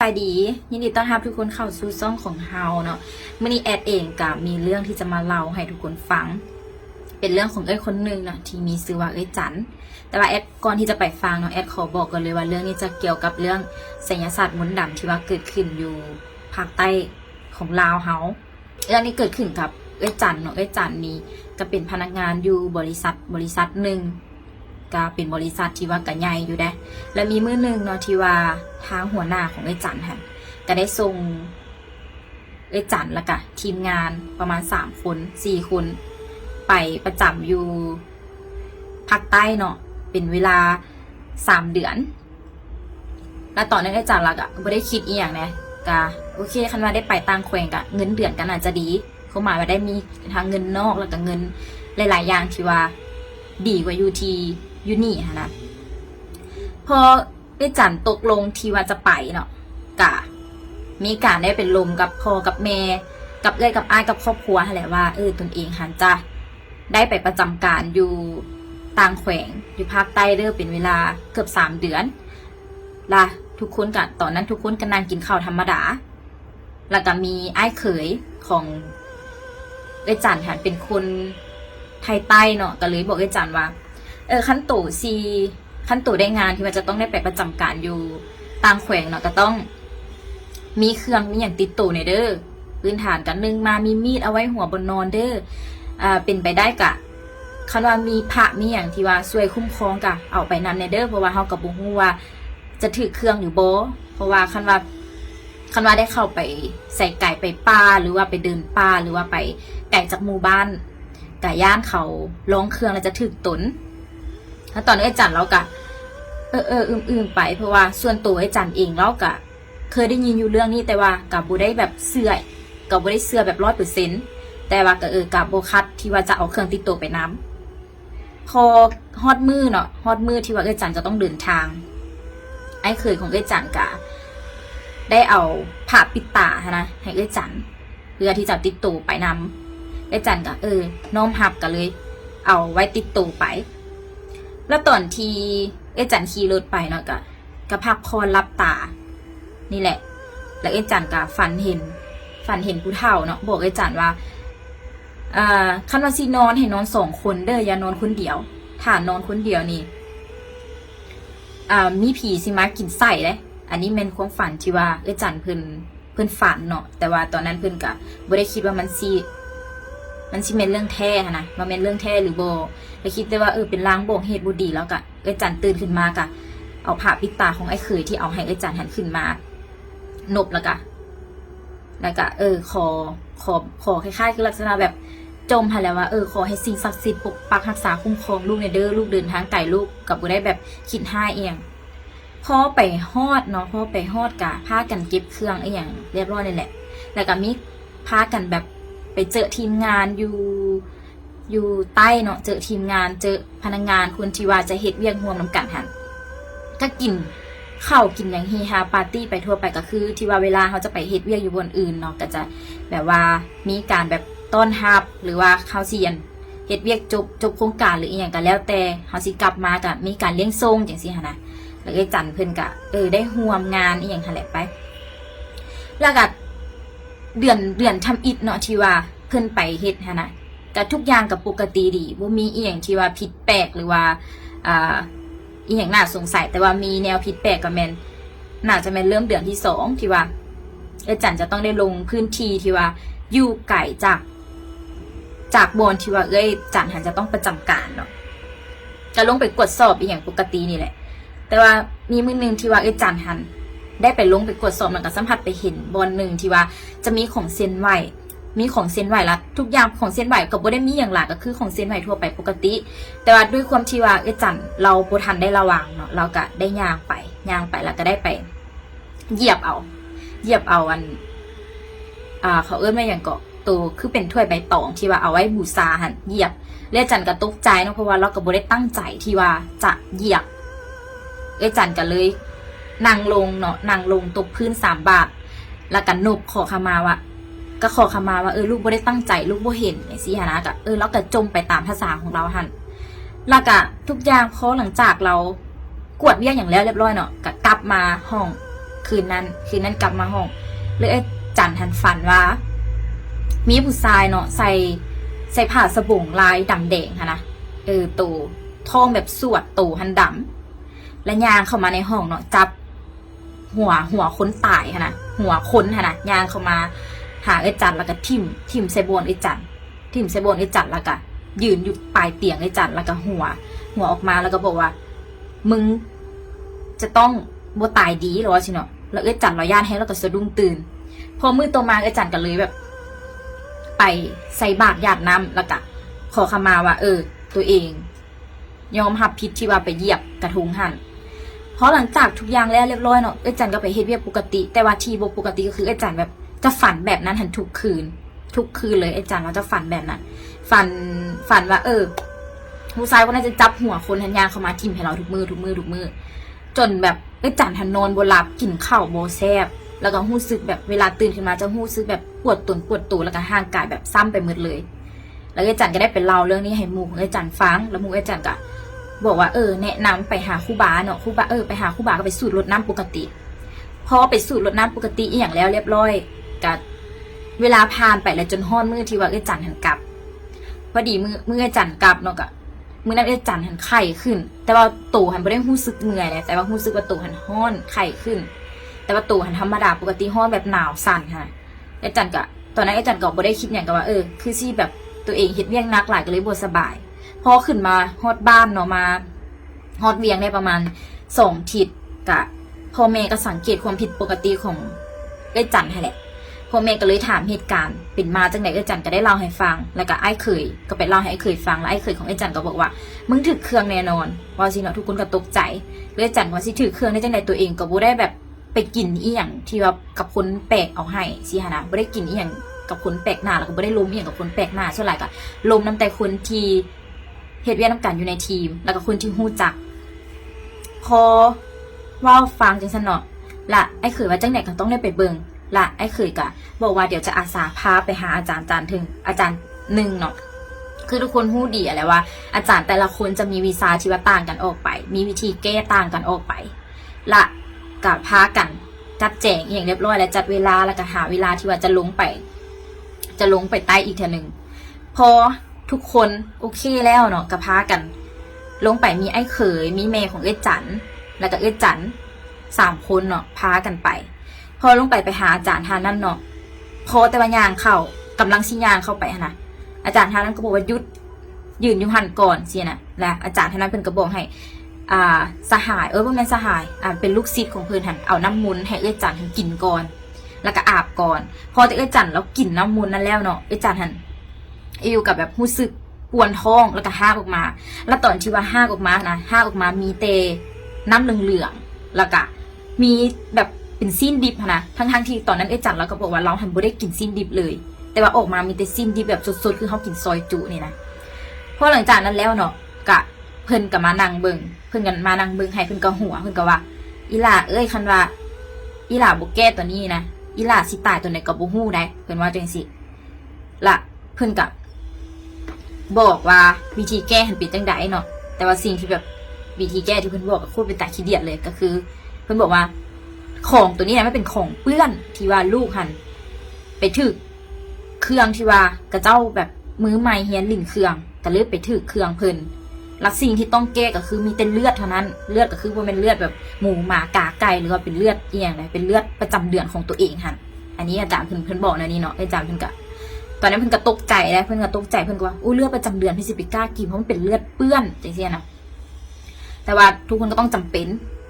สวัสดียินดีต้อนรับทุกคนเข้าสู่ช่องของเฮาเนาะมื่อนี้แอดเองกับมีเรื่องที่จะมาเล่าให้ทุกคนฟังเป็นเรื่องของคนหนึ่งเนาะที่มีชื่อว่าจันแต่ว่าแอดก่อนที่จะไปฟังเนาะแอดขอบอกกันเลยว่าเรื่องนี้จะเกี่ยวกับเรื่องไสยศาสตร์มนต์ดำที่ว่าเกิดขึ้นอยู่ภาคใต้ของลาวเฮาเรื่องนี้เกิดขึ้นกับจันเนาะจันนี้ก็เป็นพนักงานอยู่บริษัทหนึ่งก็เป็นบริษัทที่ว่าก็ใหญ่อยู่ได้และมีมื้อนึงเนาะที่ว่าทางหัวหน้าของจันค่ะก็ได้ส่งจันแล้วก็ทีมงานประมาณ3 คน 4 คนไปประจำอยู่ภาคใต้เนาะเป็นเวลา3 เดือนแล้วตอนนั้นจันเราก็ไม่ได้คิดอีกอย่างนะก็โอเคคันว่าได้ไปต่างแขวงก็เงินเดือนกันอาจจะดีเขาหมายว่าได้มีทั้งเงินนอกแล้วก็เงินหลายๆอย่างที่ว่าดีกว่าอยู่ที่ยูนี่ค่ะนะพอจันตกลงที่ว่าจะไปเนาะกะมีการได้เป็นลมกับพ่อกับแม่กับกับอ้ายกับครอบครัวแหละว่าตนเองหันจะได้ไปประจำการอยู่ต่างแขวงอยู่ภาคใต้เด้อเป็นเวลาเกือบ3 เดือนล่ะทุกคนกันตอนนั้นทุกคนก็นั่งกินข้าวธรรมดาแล้วก็มีอ้ายเขยของจันหันเป็นคนไทยใต้เนาะก็เลยบอกจันว่าขั้นตู่ได้งานที่มันจะต้องได้ไปประจำการอยู่ต่างแขวงเนาะก็ต้องมีเครื่องมีอย่างติดตัวในเด้อพื้นฐานกันนึงมามีมีดเอาไว้หัวบนนอนเด้อเป็นไปได้กะคันว่ามีพระมีอย่างที่ว่าช่วยคุ้มครองกะเอาไปนำในเด้อเพราะว่าเฮากับบ่ฮู้ว่าจะถือเครื่องอยู่บ่เพราะว่าคันว่าได้เข้าไปใส่ไก่ไปป่าหรือว่าไปเดินป่าหรือว่าไปไก่จากหมู่บ้านไก่ย่านเขาร้องเครื่องแล้วจะถึกตนแล้วตอนนี้จันเรากะไปเพราะว่าส่วนตัวจันเองเรากะเคยได้ยินอยู่เรื่องนี้แต่ว่ากับบุได้แบบเสื่อกับบุได้เสื่อแบบ100%แต่ว่ากับโบคัดที่ว่าจะเอาเครื่องติดตัวไปน้ำพอฮอดมือเนาะฮอดมือที่ว่าจันจะต้องเดินทางไอ้เคยของจันกะได้เอาผ้าปิดตานะให้จันเพื่อที่จะติดตัวไปน้ำจันกะน้อมหับกันเลยเอาไว้ติดตัวไปแล้วตอนที่จันขี่รถไปเนาะก็พักพรรับตานี่แหละแล้วจันก็ฝันเห็นผู้เฒ่าเนาะบอกจันว่าคันว่าสินอนให้นอน2 คนเด้ออย่านอนคนเดียวถ้านอนคนเดียวนี่มีผีสิมากินไส้เลยอันนี้เป็นความฝันที่ว่าจันเพิ่นฝันเนาะแต่ว่าตอนนั้นเพิ่นก็บ่ได้คิดว่ามันสิเป็นเรื่องแท้นะมันเป็นเรื่องแท้หรือโบไปคิดได้ว่าเป็นลางบอกเหตุบุดีแล้วก็จันตื่นขึ้นมากะเอาผ้าปิดตาของไอ้เขยที่เอาให้จันหันขึ้นมานบแล้วก็ขอคล้ายๆคือลักษณะแบบจมให้แล้วว่าขอให้สิ่งศักดิ์สิทธิ์ปกปักรักษาคุ้มครองลูกในเด้อลูกเดินทางไกลลูกกับบุได้แบบคิด5เองพอไปฮอดเนาะพอไปฮอดกะพากันเก็บเครื่องอย่างเรียบร้อยนี่แหละแล้วก็มีพากันแบบไปเจอทีมงานอยู่ใต้เนาะเจอทีมงานเจอพนักงานคนที่ว่าจะเฮ็ดเวียกร่วมน้ำกันหันก็กินข้าวกินอย่างเฮฮาปาร์ตี้ไปทั่วไปก็คือที่ว่าเวลาเขาจะไปเฮ็ดเวียกอยู่บนอื่นเนาะก็จะแบบว่ามีการแบบต้อนรับหรือว่าเขาเสียนเฮ็ดเวียกจบโครงการหรืออีหยังก็แล้วแต่เขาสิกลับมาก็มีการเลี้ยงส่งจังซี่หั่นนะแล้วจันเพิ่นก็ได้ร่วมงานอีหยังหั่นแหละไปแล้วก็เดือนทำอิฐเนาะที่ว่าเพิ่นไปเฮ็ดหั่นน่ะแต่ทุกอย่างกับปกติดีบ่มีอีหยังที่ว่าผิดแปลกหรือว่าอีหยังน่าสงสัยแต่ว่ามีแนวผิดแปลกก็แม่นน่าจะแม่นเริ่มเดือนที่2ที่ว่าจันจะต้องได้ลงพื้นที่ที่ว่าอยู่ไกลจากบนที่ว่าจันหันจะต้องประจำการเนาะก็ลงไปกดสอบอีหยังปกตินี่แหละแต่ว่ามีมื้อนึงที่ว่าจันหันได้ไปลงไปกดสอบมันก็สัมผัสไปเห็นบอลหนึ่งที่ว่าจะมีของเซ็นไหวละทุกอย่างของเซ็นไหวก็บ่ได้มีอย่างหลักก็คือของเซ็นไหวทั่วไปปกติแต่ว่าด้วยความที่ว่าจันเราบ่ทันได้ระวังเนาะเราก็ได้ย่างไปแล้วก็ได้ไปเหยียบเอาอันเขาว่าอย่างเกาะตัวคือเป็นถ้วยใบตองที่ว่าเอาไว้บูชาหันเหยียบแล้วจันก็ตกใจเนาะเพราะว่าเราก็บ่ได้ตั้งใจที่ว่าจะเหยียบจันก็เลยนั่งลงเนาะนั่งลงตกพื้น3 บาทแล้วก็นบขอขมาว่าลูกบ่ได้ตั้งใจลูกบ่เห็นไอ้สิหานะก็แล้วก็จมไปตามภาษาของเราหั่นแล้วก็ทุกอย่างพอหลังจากเรากวดเวียนอย่างแล้วเรียบร้อยเนาะก็กลับมาห้อง คืนนั้นกลับมาห้องเลยไอ้จันหันฝันว่ามีผู้ชายเนาะใส่ผ้าสบงลายดำแดงค่ะนะตูท้องแบบสวดตูหันดำและยางเข้ามาในห้องเนาะจับหัวคนตายค่ะนะหัวคนค่ะนะยางเข้ามาหาไอ้จันแล้วก็ทิ่มใส่บนไอ้จันทิ่มใส่บนไอ้จันแล้วก็ยืนอยู่ปลายเตียงไอ้จันแล้วก็หัวออกมาแล้วก็บอกว่ามึงจะต้องบ่ตายดีหรอชิเนาะแล้วไอ้จันเราย่านให้แล้วก็สะดุ้งตื่นพอมือตัวมาไอ้จันก็เลยแบบไปใส่บาตรหยาดน้ำแล้วก็ขอขมาว่าตัวเองยอมรับผิดที่ว่าไปเหยียบกระทุงหันเพราะหลังจากทุกอย่างแล้วเรียบร้อยเนาะไอ้จันก็ไปเฮ็ดเวียกปกติแต่ว่าที่บ่ปกติก็คือไอ้จันแบบจะฝันแบบนั้นหันทุกคืนเลยไอ้จันเราจะฝันแบบนั้นฝันว่าผู้ชายคนนั้นจะจับหัวคนหันยางเข้ามาทิ่มให้เราทุกมือจนแบบไอ้จันหันนอนบ่หลับกินข้าวบ่แซ่บแล้วก็รู้สึกแบบเวลาตื่นขึ้นมาจะรู้สึกแบบปวดตัวแล้วก็ห่างกายแบบซ้ำไปหมดเลยแล้วไอ้จันก็ได้ไปเล่าเรื่องนี้ให้หมู่ของไอ้จันฟังแล้วหมู่ไอ้จันก็บอกว่าแนะนำไปหาครูบาเนาะครูบาไปหาครูบาก็ไปสูดรดน้ำปกติพอไปสูดรดน้ำปกติอีอย่างแล้วเรียบร้อยก็เวลาผ่านไปแล้วจนฮ้อนมื้อที่ว่าไอ้จันหันกลับพอดีมื้อไอ้จันกลับเนาะก็มื้อนั้นไอ้จันหันไข้ขึ้นแต่ว่าตู่หันบ่ได้รู้สึกเหนื่อยเลยแต่ว่ารู้สึกว่าตู่หันฮ้อนไข้ขึ้นแต่ว่าตู่หันธรรมดาปกติฮ้อนแบบหนาวสั่นค่ะไอ้จันก็ตอนนั้นไอ้จันก็บ่ได้คิดอย่างกับว่าคือสิแบบตัวเองเฮ็ดเวียงหนักหลายก็เลยบ่สบายพอขึ้นมาฮอดบ้านเนาะมาฮอดเวียงได้ประมาณ2 ทิศกะพ่อแม่ก็สังเกตความผิดปกติของไอ้จันให้แหละพ่อแม่ก็เลยถามเหตุการณ์เป็นมาจังไหนไอ้จันก็ได้เล่าให้ฟังแล้วก็ไอ้เคยก็ไปเล่าให้ไอ้เคยฟังแล้วไอ้เคยของไอ้จันก็บอกว่ามึงถึกเครื่องแน่นอนว่าสิเนาะทุกคนก็ตกใจไอ้จันว่าสิถึกเครื่องได้จังไหนตัวเองก็บ่ได้แบบไปกินอีหยังที่ว่ากับคนแปลกเอาให้สิหะนะบ่ได้กินอีหยังกับคนแปลกหน้าแล้วก็บ่ได้ล้มอีหยังกับคนแปลกหน้าส่วนหลายก็ล้มนำแต่คนที่เฮ็ดเวียกนำกันอยู่ในทีมแล้วก็คนที่ฮู้จักพอว่าฟังจังซั่นเนาะละไอ้เคยว่าจังไหนก็ต้องได้ไปเบิ่งละไอ้เคยก็บอกว่าเดี๋ยวจะอาสาพาไปหาอาจารย์ถึงอาจารย์หนึ่งเนาะคือทุกคนฮู้ดีอะไรว่าอาจารย์แต่ละคนจะมีวิชาที่ว่าต่างกันออกไปมีวิธีแก้ต่างกันออกไปละก็พากันจัดแจงอย่างเรียบร้อยแล้วจัดเวลาแล้วก็หาเวลาที่ว่าจะลงไปใต้อีกเทื่อนึงพอทุกคนโอเคแล้วเนาะก็พากันลงไปมีไอ้เขยมีแม่ของเอ้ยจันแล้วก็เอ้ยจัน3 คนเนาะพากันไปพอลงไปหาอาจารย์ท่านนั่นเนาะพอแต่ว่ายางเข้ากำลังสิยางเข้าไปนะอาจารย์ท่านนั้นก็บอกว่าหยุดยืนอยู่หันก่อนสินะและอาจารย์ท่านนั้นเพิ่นก็บอกให้สหายบ่แม่นสหายเป็นลูกศิษย์ของเพิ่นหันเอาน้ำมนต์ให้เอ้ยจันหันกินก่อนแล้วก็อาบก่อนพอแต่เอ้ยจันแล้วกินน้ำมนต์นั้นแล้วเนาะเอ้ยจันหันอยู่กับแบบรู้สึกปวดท้องแล้วก็ห้ากออกมาแล้วตอนที่ว่าห้ากออกมานะห้ากออกมามีเตน้ำเหลืองๆแล้วก็มีแบบเป็นสิ้นดิบนะทั้งที่ตอนนั้นไอ้จันเราก็บอกว่าเราหันบ่ได้กินสิ้นดิบเลยแต่ว่าออกมามีแต่สิ้นดิบแบบสดๆคือเขากินซอยจุนี่นะพอหลังจากนั้นแล้วเนาะกะเพิ่นก็มานั่งเบิ่งให้เพิ่นก็หัวเพิ่นก็ว่าอีหล่าคันว่าอีหล่าบ่แก้ตัวนี้นะอีหล่าสิตายตัวไหนก็บ่ฮู้ได้เพิ่นว่าจังซี่ละเพิ่นก็บอกว่าวิธีแก้หันเป็นจังไดเนาะแต่ว่าสิ่งที่แบบวิธีแก้ที่เพิ่นบอกก็โคตรเป็นตาขี้เดียดเลยก็คือเพิ่นบอกว่าของตัวนี้นะไม่เป็นของเปื้อนที่ว่าลูกหันไปถึกเครื่องที่ว่ากระเจ้าแบบมือใหม่เฮียนลิ่นเครื่องแต่เลือดไปถึกเครื่องเพิ่นแล้วสิ่งที่ต้องแก้ก็คือมีแต่เลือดเท่านั้นเลือดก็คือว่าเป็นเลือดแบบหมูหมากาไก่หรือว่าเป็นเลือดเอียงเลยเป็นเลือดประจำเดือนของตัวเองหันอันนี้อาจารย์เพิ่นบอกนะนี่เนาะอาจารย์เพิ่นก็ตอนนั้นเพิ่นก็ตกใจแล้วเพิ่นก็ตกใจเพิ่นก็ว่าอู้เลือดประจำเดือนพี่สิไปกล้ากินเพราะมันเป็นเลือดเปื้อนจังซี่นะแต่ว่าทุกคนก็ต้องจำเป็น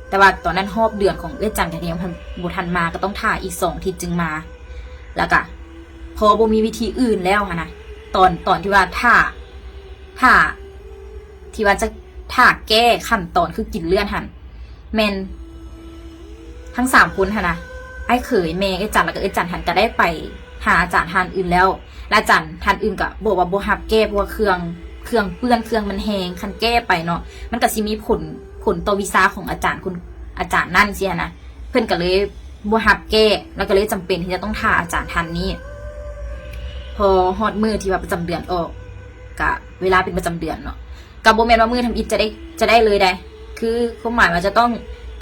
แต่ว่าตอนนั้นหอบเดือนของเอ้ยจันกันยังบ่ทันมาก็ต้องท่าอีก2 ทิศจึงมาแล้วก็พอบ่มีวิธีอื่นแล้วค่ะนะตอนที่ว่าท่าที่ว่าจะท่าแก้ขั้นตอนคือกินเลือดหันแมนทั้ง3 คนค่ะนะไอ้เขยแม่ไอ้จันแล้วก็ไอ้จันหันก็ได้ไปหาอาจารย์ท่านอื่นแล้วและอาจารย์ท่านอื่นก็บอกว่าบ่ฮับแก้เพราะว่าเครื่องเปื้อนเครื่องมันแห้งคันแก้ไปเนาะมันก็สิมีผลต่อวิชาของอาจารย์นั่นสินะเพิ่นก็เลยบ่ฮับแก้แล้วก็เลยจำเป็นที่จะต้องท่าอาจารย์ท่านนี้พอฮอดมื้อที่ว่าประจำเดือนออกก็เวลาเป็นประจำเดือนเนาะก็บ่แม่นว่ามื้อทำอิฐจะได้เลยได้คือความหมายว่าจะต้อง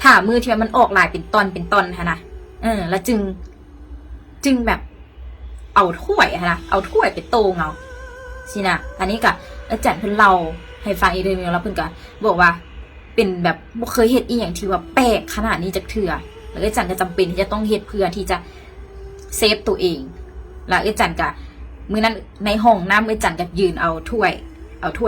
ถ้ามือที่มันออกลายเป็นตอนค่ะนะแล้วจึงแบบเอาถ้วยค่ะนะเอาถ้วยไปโตงเอาสินะอันนี้ก็อาจารย์เพิ่นเล่าให้ฟังอีกเรื่องนึงแล้วเพิ่นก็บอกว่าเป็นแบบบ่เคยเฮ็ดอีหยังที่ว่าแปลกขนาดนี้จักเทื่อแล้วอาจารย์ก็จำเป็นที่จะต้องเฮ็ดเพื่อที่จะเซฟตัวเองแล้วอาจารย์ก็มื้อนั้นในห้องน้ำอาจารย์ก็ยืนเอาถ้วย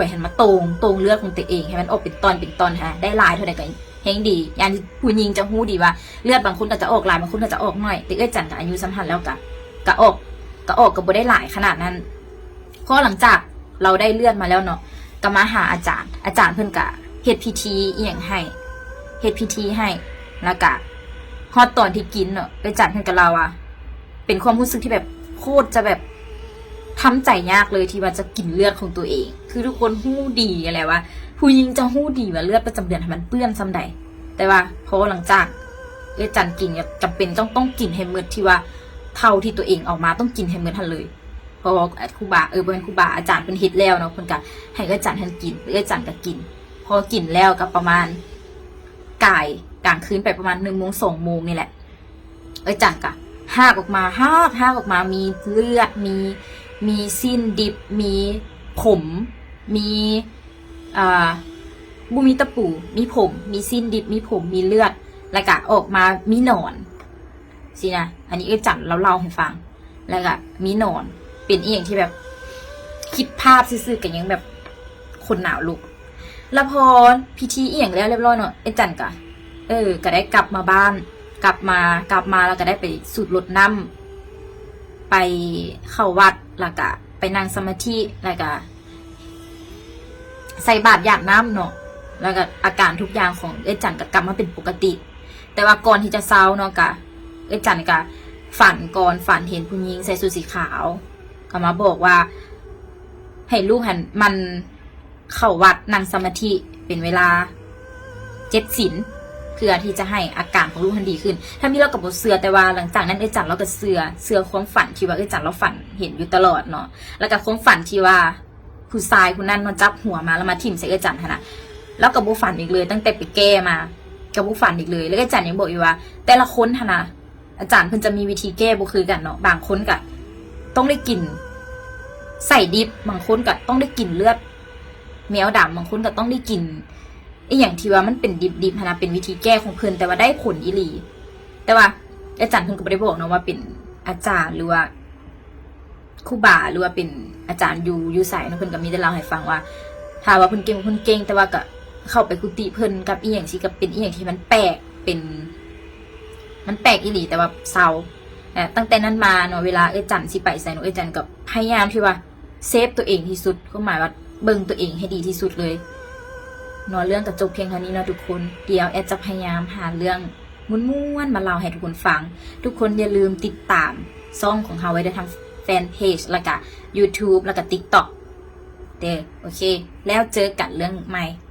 ให้มาโตงเลือดของตัวเองให้มันออกเป็นตอนฮะได้ลายเท่าใดก็แฮงดีอย่างผู้หญิงจะฮู้ดีว่าเลือดบางคนก็จะออกลายบางคนก็จะออกน้อยแต่อาจารย์ก็อายุสัมพันธ์แล้วก็ออกก็บ่ได้หลายขนาดนั้นพอหลังจากเราได้เลือดมาแล้วเนาะก็มาหาอาจารย์เพิ่นก็เฮ็ดพิธีอีหยังให้เฮ็ดพิธีให้แล้วก็ฮอดตอนที่กินเนาะอาจารย์เพิ่นก็เล่าว่าเป็นความรู้สึกที่แบบโคตรจะแบบทำใจยากเลยที่ว่าจะกินเลือดของตัวเองคือทุกคนฮู้ดีอะไรว่าผู้หญิงจะฮู้ดีว่าเลือดประจำเดือนมันเปื้อนซ้ำใดแต่ว่าพอหลังจากอาจารย์กินจำเป็นต้องกินให้หมดที่ว่าเท่าที่ตัวเองออกมาต้องกินให้หมดทันเลยเพราะครูบาเป็นครูบาอาจารย์เป็นเฮ็ดแล้วเนาะเพิ่นก็ให้อาจารย์ท่านกินอาจารย์ก็กินพอกินแล้วก็ประมาณกลางคืนไปประมาณ1 โมง 2 โมงนี่แหละอาจารย์ก็หากออกมามีเลือดมีสิ้นดิบมีผมมีบุมีตะปูมีผมมีสิ้นดิบมีผมมีเลือดแล้วก็ออกมามีหนอนสินะอันนี้อาจารย์เล่าให้ฟังแล้วก็มีหนอนเป็นอีหยังที่แบบคิดภาพซื่อๆกันยังแบบคนหนาวลุกแล้วพอพิธีอีหยังแล้วเรียบร้อยเนาะอาจารย์ก็ได้กลับมาบ้านกลับมาแล้วก็ได้ไปสูดรดน้ำไปเข้าวัดแล้วก็ไปนั่งสมาธิแล้วก็ใส่บาตรหยาดน้ำเนาะแล้วก็อาการทุกอย่างของอาจารย์ก็กลับมาเป็นปกติแต่ว่าก่อนที่จะเศร้าเนาะก็อาจารย์ก็ฝันเห็นผู้หญิงใส่ชุดสีขาวก็มาบอกว่าให้ลูกหันมันเข้าวัดนั่งสมาธิเป็นเวลา7 ศีลเพื่อที่จะให้อาการของลูกทันดีขึ้นถ้ามีเรากับบทเสือแต่ว่าหลังจากนั้นอาจารย์เราก็เสือความฝันที่ว่าอาจารย์เราฝันเห็นอยู่ตลอดเนาะแล้วก็ความฝันที่ว่าผู้ชายคนนั้นมาจับหัวมาแล้วมาทิ่มใส่อาจารย์นะแล้วกับบุฝันอีกเลยตั้งแต่ไปแก้มากับบุฝันอีกเลยแล้วอาจารย์ยังบอกอยู่ว่าแต่ละคนนะอาจารย์เพิ่นจะมีวิธีแก้บุคือกันเนาะบางคนก็ต้องได้กินใส่ดิบบางคนก็ต้องได้กินเลือดแมวดำบางคนก็ต้องได้กินไอ้อย่างที่ว่ามันเป็นดิบนะเป็นวิธีแก้ของเพิ่นแต่ว่าได้ผลอีหลีแต่ว่าอาจารย์เพิ่นก็ไม่ได้บอกเนาะว่าเป็นอาจารย์หรือว่าครูบาหรือว่าเป็นอาจารย์อยู่ใส่นะเพิ่นก็มีแต่เล่าให้ฟังว่าถ้าว่าเพิ่นเก่งแต่ว่าก็เข้าไปกุฏิเพิ่นกับอีหยังสิกับเป็นอีหยังที่มันแปลกอีหลีแต่ว่าเศร้าตั้งแต่นั้นมาเนาะเวลาจันสิไปใส่เนาะจันกับพยายามที่ว่าเซฟตัวเองที่สุดก็หมายว่าเบิ่งตัวเองให้ดีที่สุดเลยเนาะเรื่องกระจบเพียงเท่านี้เนาะทุกคนเดี๋ยวแอดจะพยายามหาเรื่องม้วนๆมาเล่าให้ทุกคนฟังทุกคนอย่าลืมติดตามช่องของเฮาไว้ได้ทางแฟนเพจแล้วก็ YouTube แล้วก็ TikTok โอเคแล้วเจอกันเรื่องใหม่